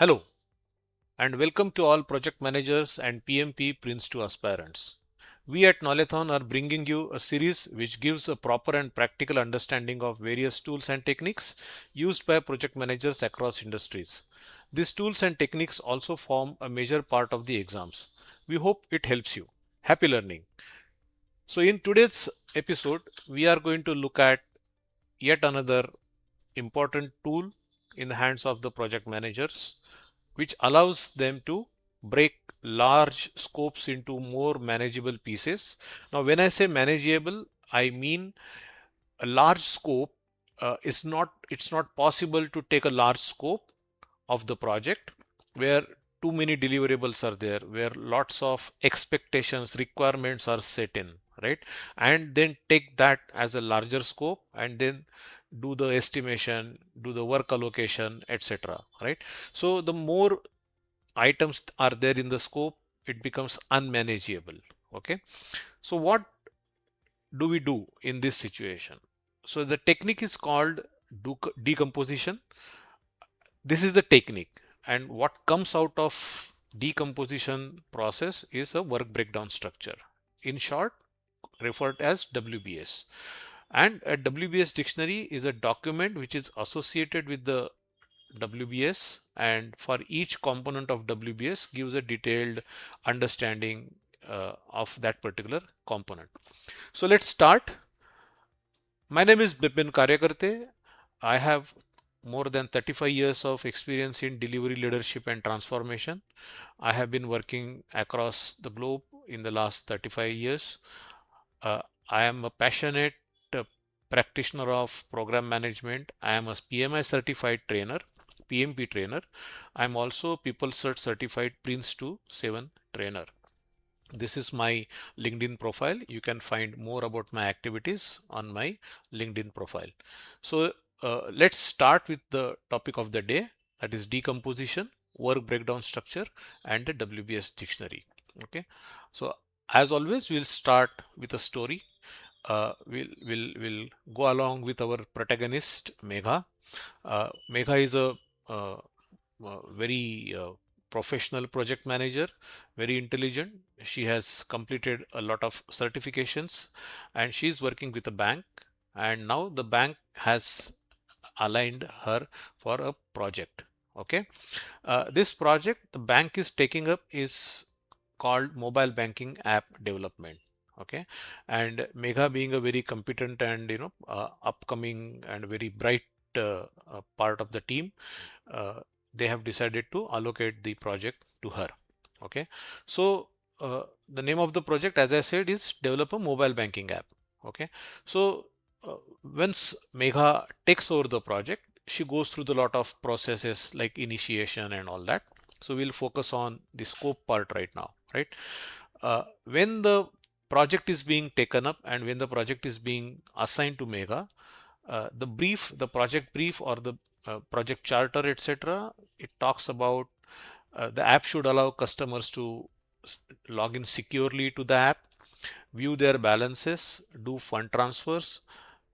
Hello and welcome to all project managers and PMP Prince to aspirants. We at Knowlathon are bringing you a series which gives a proper and practical understanding of various tools and techniques used by project managers across industries. These tools and techniques also form a major part of the exams. We hope it helps you. Happy learning. So in today's episode, we are going to look at yet another important tool in the hands of the project managers which allows them to break large scopes into more manageable pieces. Now, when I say manageable, I mean a large scope it's not possible to take a large scope of the project where too many deliverables are there, where lots of expectations, requirements are set in, right? And then take that as a larger scope and then do the estimation, do the work allocation, etc. Right? So the more items are there in the scope, it becomes unmanageable. Okay. So what do we do in this situation? So the technique is called decomposition. This is the technique, and what comes out of decomposition process is a work breakdown structure, in short referred as WBS. And a WBS dictionary is a document which is associated with the WBS, and for each component of WBS gives a detailed understanding of that particular component. So let's start. My name is Bipin Karyakarte. I have more than 35 years of experience in delivery leadership and transformation. I have been working across the globe in the last 35 years. Uh, I am a passionate uh, practitioner of program management. I am a PMI certified trainer, PMP trainer. I am also People Cert certified Prince to 7 trainer. This is my LinkedIn profile. You can find more about my activities on my LinkedIn profile. So let's start with the topic of the day, that is decomposition, work breakdown structure, and the WBS dictionary. Okay. So as always, we'll start with a story. We'll go along with our protagonist Megha. Megha is a uh, very professional project manager, very intelligent. She has completed a lot of certifications and she's working with a bank. And now the bank has aligned her for a project. Okay. This project the bank is taking up is called mobile banking app development. Okay. And Megha being a very competent and upcoming and very bright part of the team, uh, they have decided to allocate the project to her. Okay. So the name of the project, as I said, is develop a mobile banking app. Okay. So uh, once Megha takes over the project, she goes through the lot of processes like initiation and all that. So we'll focus on the scope part right now, right? When the project is being taken up and when the project is being assigned to Megha, the project brief or the project charter, etc., it talks about the app should allow customers to log in securely to the app, view their balances, do fund transfers,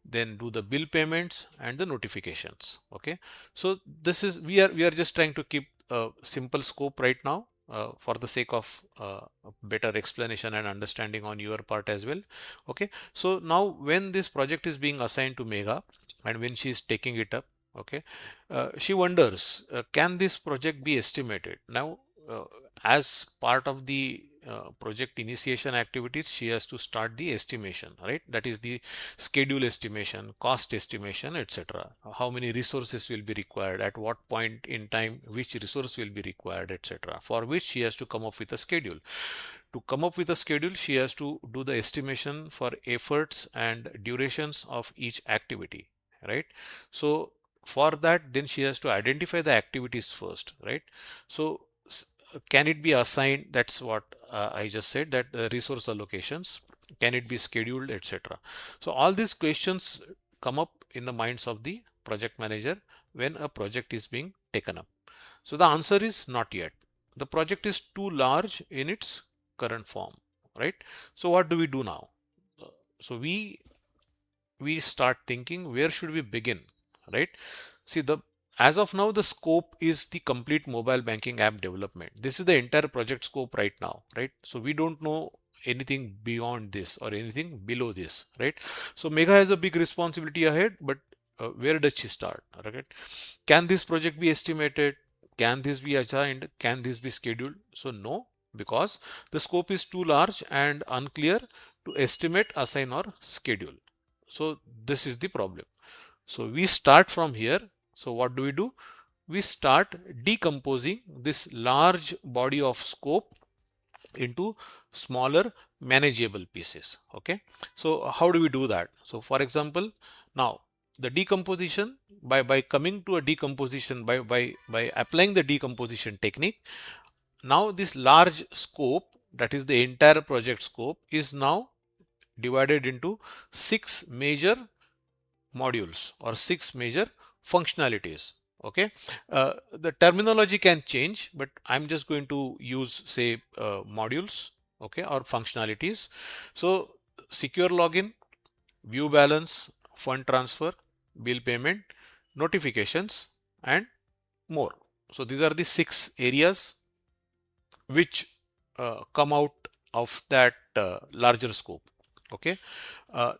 then do the bill payments and the notifications. Okay, so this is we are just trying to keep a simple scope right now for the sake of a better explanation and understanding on your part as well. Okay, so now when this project is being assigned to Megha and when she is taking it up, okay, she wonders, can this project be estimated now? As part of the project initiation activities, she has to start the estimation, right? That is the schedule estimation, cost estimation, etc. How many resources will be required, at what point in time, which resource will be required, etc. For which she has to come up with a schedule. To come up with a schedule, she has to do the estimation for efforts and durations of each activity, right? So for that, then she has to identify the activities first, right? So can it be assigned? That's what I just said, that resource allocations, can it be scheduled, etc. So all these questions come up in the minds of the project manager when a project is being taken up. So the answer is not yet. The project is too large in its current form, right? So what do we do now? So we start thinking, where should we begin, right? See, the as of now, the scope is the complete mobile banking app development. This is the entire project scope right now, right? So we don't know anything beyond this or anything below this, right? So Megha has a big responsibility ahead, but where does she start? Right? Can this project be estimated? Can this be assigned? Can this be scheduled? So no, because the scope is too large and unclear to estimate, assign, or schedule. So this is the problem. So we start from here. So what do? We start decomposing this large body of scope into smaller manageable pieces. Okay. So how do we do that? So for example, now the decomposition, by coming to a decomposition, by applying the decomposition technique, now this large scope, that is the entire project scope, is now divided into six major modules or six major functionalities. Okay. The terminology can change, but I'm just going to use, say, modules, okay, or functionalities. So secure login, view balance, fund transfer, bill payment, notifications, and more. So these are the six areas which come out of that larger scope. Okay.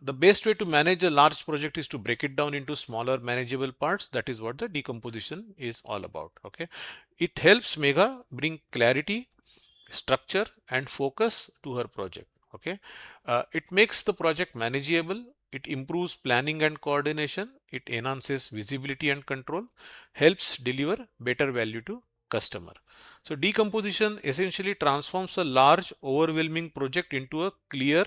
The best way to manage a large project is to break it down into smaller manageable parts. That is what the decomposition is all about. Okay. It helps Megha bring clarity, structure, and focus to her project. Okay. It makes the project manageable. It improves planning and coordination. It enhances visibility and control, helps deliver better value to customer. So decomposition essentially transforms a large overwhelming project into a clear,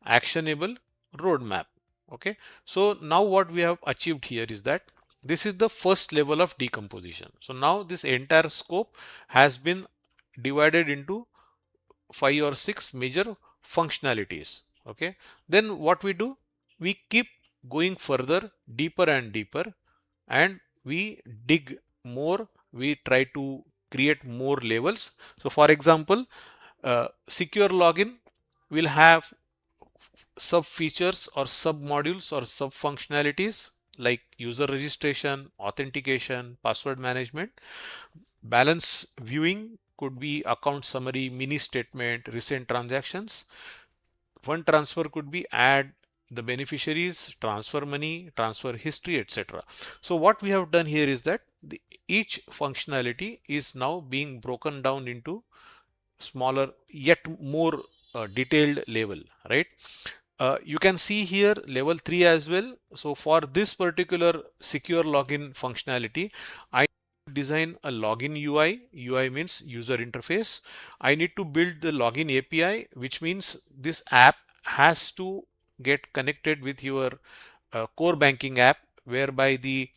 actionable roadmap. Okay. So now what we have achieved here is that this is the first level of decomposition. So now this entire scope has been divided into five or six major functionalities. Okay. Then what we do, we keep going further, deeper and deeper, and we dig more. We try to create more levels. So for example, secure login will have sub features or sub modules or sub functionalities like user registration, authentication, password management. Balance viewing could be account summary, mini statement, recent transactions. Fund transfer could be add the beneficiaries, transfer money, transfer history, etc. So what we have done here is that each functionality is now being broken down into smaller yet more detailed level, right? You can see here level 3 as well. So for this particular secure login functionality, I design a login UI. UI means user interface. I need to build the login API, which means this app has to get connected with your core banking app, whereby the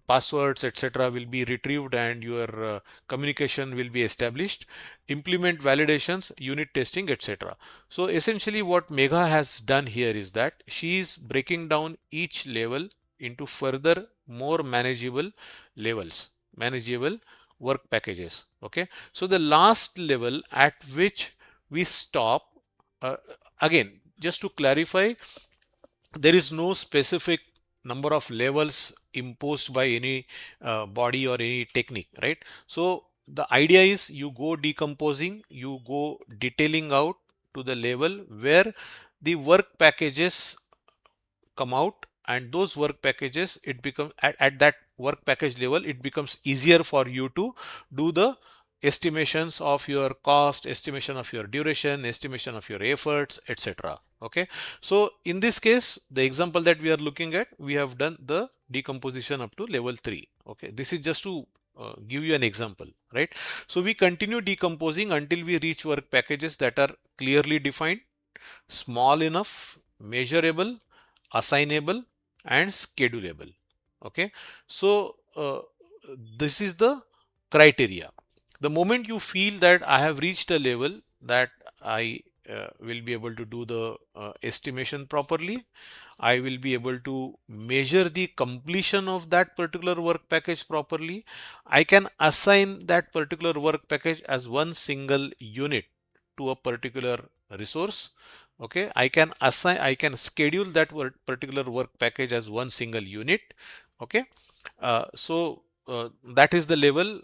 passwords, etc., will be retrieved and your communication will be established. Implement validations, unit testing, etc. So essentially what Megha has done here is that she is breaking down each level into further more manageable levels, manageable work packages. Okay. So the last level at which we stop, uh, again, just to clarify, there is no specific number of levels imposed by any body or any technique, right? So the idea is you go decomposing, you go detailing out to the level where the work packages come out, and those work packages, it becomes at that work package level, it becomes easier for you to do the estimations of your cost, estimation of your duration, estimation of your efforts, etc. Okay. So in this case, the example that we are looking at, we have done the decomposition up to level 3. Okay. This is just to give you an example, right? So we continue decomposing until we reach work packages that are clearly defined, small enough, measurable, assignable, and schedulable. Okay. So this is the criteria. The moment you feel that I have reached a level that I will be able to do the estimation properly, I will be able to measure the completion of that particular work package properly, I can assign that particular work package as one single unit to a particular resource. Okay, I can assign, I can schedule that particular work package as one single unit. Okay. So that is the level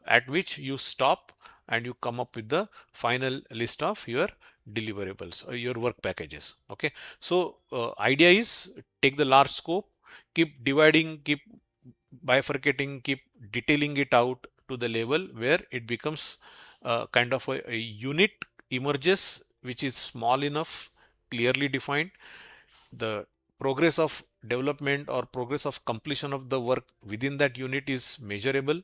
at which you stop and you come up with the final list of your deliverables or your work packages. Okay, so idea is take the large scope, keep dividing, keep bifurcating, keep detailing it out to the level where it becomes kind of a unit emerges which is small enough, clearly defined. The progress of development or progress of completion of the work within that unit is measurable.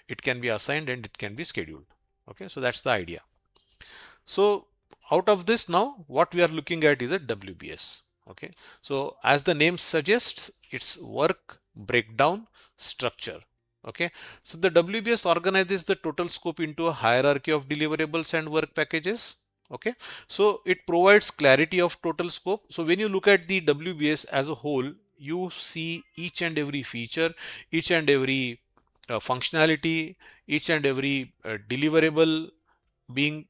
It can be assigned and it can be scheduled. Okay, so that's the idea. So out of this, now what we are looking at is a WBS. Okay, so as the name suggests, it's work breakdown structure. Okay, so the WBS organizes the total scope into a hierarchy of deliverables and work packages. Okay, so it provides clarity of total scope. So when you look at the WBS as a whole, you see each and every feature, each and every functionality, each and every deliverable being